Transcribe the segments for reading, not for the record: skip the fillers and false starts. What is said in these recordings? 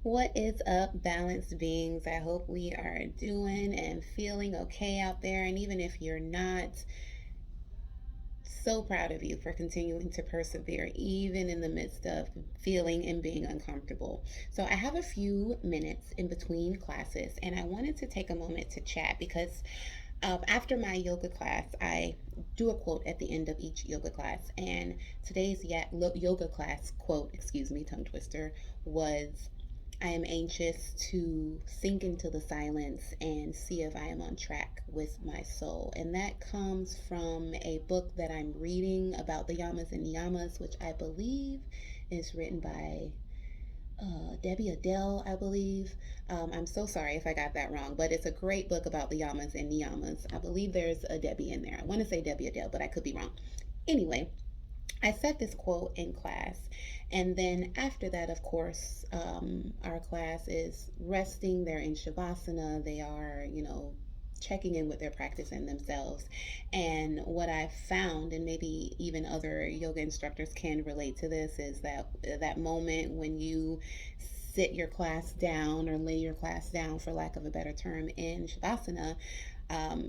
What is up, balanced beings? I hope we are doing and feeling okay out there. And even if you're not, so proud of you for continuing to persevere, even in the midst of feeling and being uncomfortable. So, I have a few minutes in between classes, and I wanted to take a moment to chat because after my yoga class, I do a quote at the end of each yoga class. And today's yoga class quote, excuse me, tongue twister, was I am anxious to sink into the silence and see if I am on track with my soul. And that comes from a book that I'm reading about the yamas and niyamas, which I believe is written by Debbie Adele, I believe. I'm so sorry if I got that wrong, but it's a great book about the yamas and niyamas. I believe there's a Debbie in there. I want to say Debbie Adele, but I could be wrong. Anyway, I said this quote in class, and then after that, of course, our class is resting. They're in Shavasana. They are, checking in with their practice and themselves. And what I've found, and maybe even other yoga instructors can relate to this, is that moment when you sit your class down or lay your class down, for lack of a better term, in Shavasana,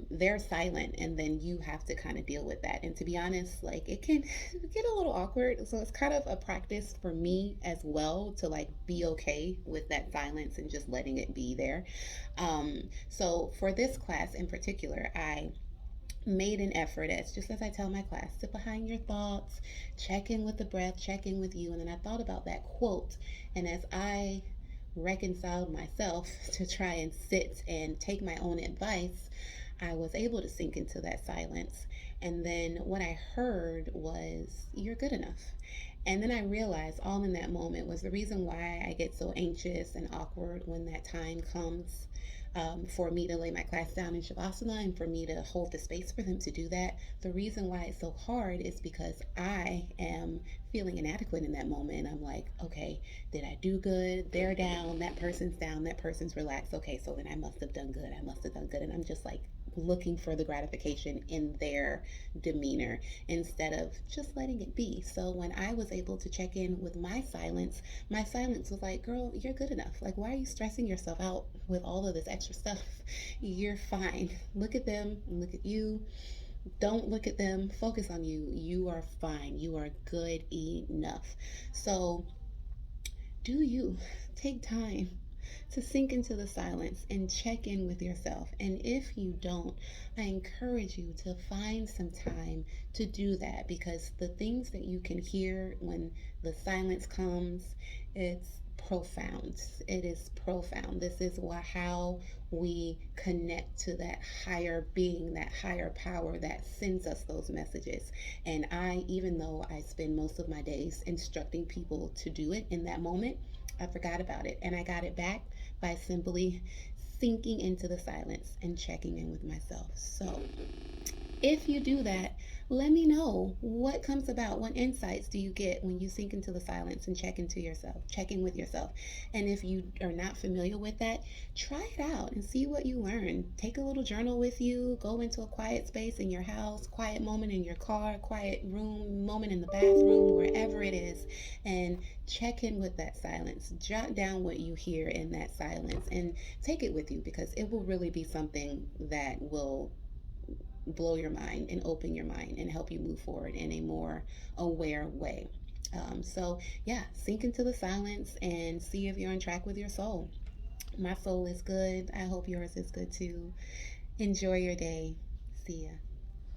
they're silent and then you have to kind of deal with that. And to be honest, like it can get a little awkward. So it's kind of a practice for me as well to like be okay with that silence and just letting it be there. So for this class in particular, I made an effort, as just as I tell my class, sit behind your thoughts, check in with the breath, check in with you. And then I thought about that quote. And as I reconciled myself to try and sit and take my own advice, I was able to sink into that silence. And then what I heard was, "You're good enough." And then I realized all in that moment was the reason why I get so anxious and awkward when that time comes, for me to lay my class down in Shavasana and for me to hold the space for them to do that. The reason why it's so hard is because I am feeling inadequate in that moment. I'm like, okay, did I do good? They're down, down, that person's relaxed. Okay, so then I must have done good. I must have done good. And I'm just like looking for the gratification in their demeanor instead of just letting it be. So when I was able to check in with my silence was like, "Girl, you're good enough. Like, why are you stressing yourself out with all of this extra stuff? You're fine. Look at them, look at you. Don't look at them, focus on you. You are fine. You are good enough." So do you take time to sink into the silence and check in with yourself? And if you don't, I encourage you to find some time to do that, because the things that you can hear when the silence comes, it's profound. It is profound. This is how we connect to that higher being, that higher power that sends us those messages. And even though I spend most of my days instructing people to do it in that moment, I forgot about it, and I got it back by simply sinking into the silence and checking in with myself. So, if you do that, let me know what comes about. What insights do you get when you sink into the silence and check in with yourself? And if you are not familiar with that, try it out and see what you learn. Take a little journal with you, go into a quiet space in your house, quiet moment in your car, quiet room, moment in the bathroom, wherever it is, and check in with that silence. Jot down what you hear in that silence and take it with you, because it will really be something that will blow your mind and open your mind and help you move forward in a more aware way. So, yeah, sink into the silence and see if you're on track with your soul. My soul is good. I hope yours is good too. Enjoy your day. See ya.